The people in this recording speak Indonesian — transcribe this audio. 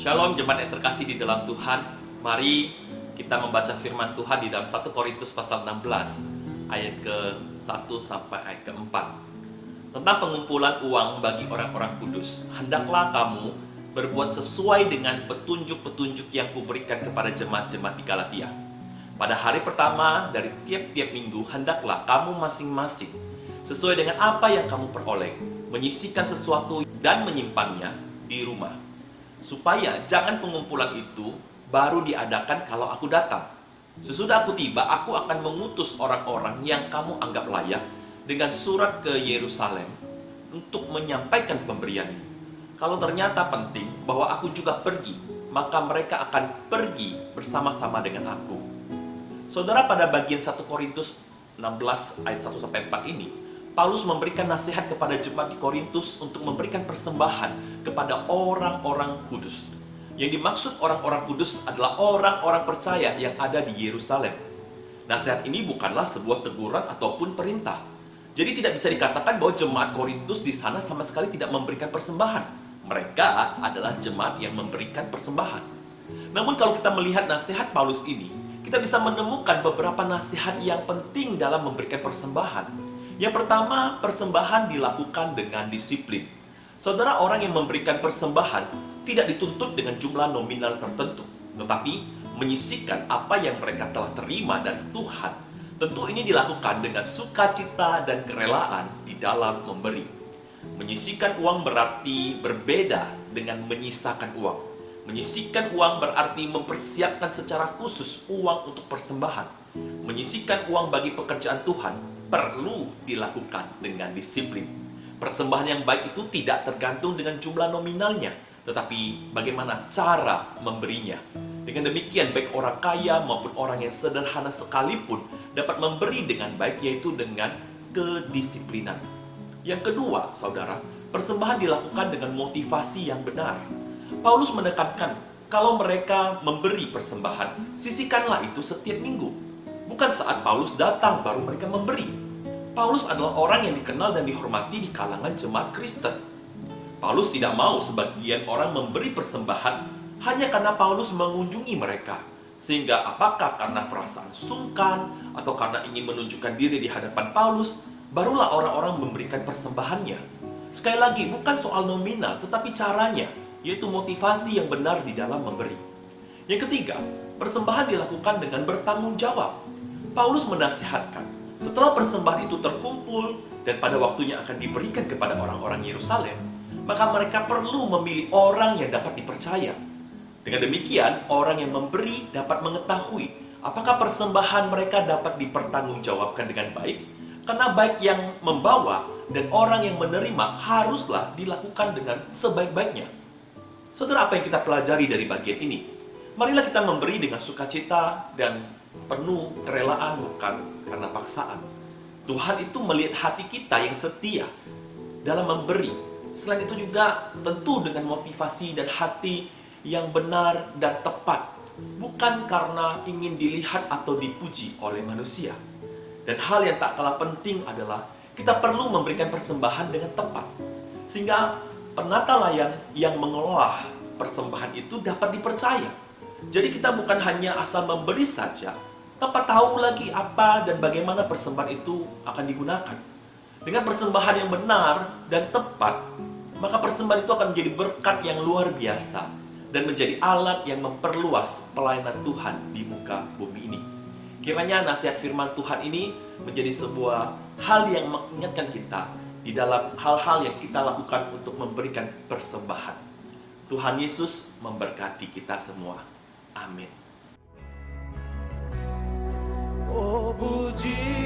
Shalom jemaat yang terkasih di dalam Tuhan. Mari kita membaca firman Tuhan di dalam 1 Korintus pasal 16 ayat ke-1 sampai ayat ke-4. Tentang pengumpulan uang bagi orang-orang kudus. Hendaklah kamu berbuat sesuai dengan petunjuk-petunjuk yang kuberikan kepada jemaat-jemaat di Galatia. Pada hari pertama dari tiap-tiap minggu, hendaklah kamu masing-masing sesuai dengan apa yang kamu peroleh, menyisihkan sesuatu dan menyimpannya di rumah, supaya jangan pengumpulan itu baru diadakan kalau aku datang. Sesudah aku tiba, aku akan mengutus orang-orang yang kamu anggap layak dengan surat ke Yerusalem untuk menyampaikan pemberian. Kalau ternyata penting bahwa aku juga pergi, maka mereka akan pergi bersama-sama dengan aku. Saudara, pada bagian 1 Korintus 16 ayat 1-4 ini, Paulus memberikan nasihat kepada jemaat di Korintus untuk memberikan persembahan kepada orang-orang kudus. Yang dimaksud orang-orang kudus adalah orang-orang percaya yang ada di Yerusalem. Nasihat ini bukanlah sebuah teguran ataupun perintah. Jadi tidak bisa dikatakan bahwa jemaat Korintus di sana sama sekali tidak memberikan persembahan. Mereka adalah jemaat yang memberikan persembahan. Namun kalau kita melihat nasihat Paulus ini, kita bisa menemukan beberapa nasihat yang penting dalam memberikan persembahan. Yang pertama, persembahan dilakukan dengan disiplin. Saudara, orang yang memberikan persembahan tidak dituntut dengan jumlah nominal tertentu, tetapi menyisihkan apa yang mereka telah terima dari Tuhan. Tentu ini dilakukan dengan sukacita dan kerelaan di dalam memberi. Menyisihkan uang berarti berbeda dengan menyisakan uang. Menyisihkan uang berarti mempersiapkan secara khusus uang untuk persembahan. Menyisihkan uang bagi pekerjaan Tuhan perlu dilakukan dengan disiplin. Persembahan yang baik itu tidak tergantung dengan jumlah nominalnya, tetapi bagaimana cara memberinya. Dengan demikian, baik orang kaya maupun orang yang sederhana sekalipun dapat memberi dengan baik, yaitu dengan kedisiplinan. Yang kedua, saudara, persembahan dilakukan dengan motivasi yang benar. Paulus menekankan, kalau mereka memberi persembahan, sisihkanlah itu setiap minggu. Bukan saat Paulus datang baru mereka memberi. Paulus adalah orang yang dikenal dan dihormati di kalangan jemaat Kristen. Paulus tidak mau sebagian orang memberi persembahan hanya karena Paulus mengunjungi mereka. Sehingga apakah karena perasaan sungkan atau karena ingin menunjukkan diri di hadapan Paulus, barulah orang-orang memberikan persembahannya. Sekali lagi, bukan soal nominal, tetapi caranya, yaitu motivasi yang benar di dalam memberi. Yang ketiga, persembahan dilakukan dengan bertanggung jawab. Paulus menasihatkan, setelah persembahan itu terkumpul dan pada waktunya akan diberikan kepada orang-orang Yerusalem, maka mereka perlu memilih orang yang dapat dipercaya. Dengan demikian, orang yang memberi dapat mengetahui apakah persembahan mereka dapat dipertanggungjawabkan dengan baik, karena baik yang membawa dan orang yang menerima haruslah dilakukan dengan sebaik-baiknya. Saudara, apa yang kita pelajari dari bagian ini? Marilah kita memberi dengan sukacita dan penuh kerelaan, bukan karena paksaan. Tuhan itu melihat hati kita yang setia dalam memberi. Selain itu juga tentu dengan motivasi dan hati yang benar dan tepat, bukan karena ingin dilihat atau dipuji oleh manusia. Dan hal yang tak kalah penting adalah kita perlu memberikan persembahan dengan tepat, sehingga penata layan yang mengelola persembahan itu dapat dipercaya. Jadi kita bukan hanya asal memberi saja, tanpa tahu lagi apa dan bagaimana persembahan itu akan digunakan. Dengan persembahan yang benar dan tepat, maka persembahan itu akan menjadi berkat yang luar biasa dan menjadi alat yang memperluas pelayanan Tuhan di muka bumi ini. Kiranya nasihat firman Tuhan ini menjadi sebuah hal yang mengingatkan kita di dalam hal-hal yang kita lakukan untuk memberikan persembahan. Tuhan Yesus memberkati kita semua. Amin. Oh, puji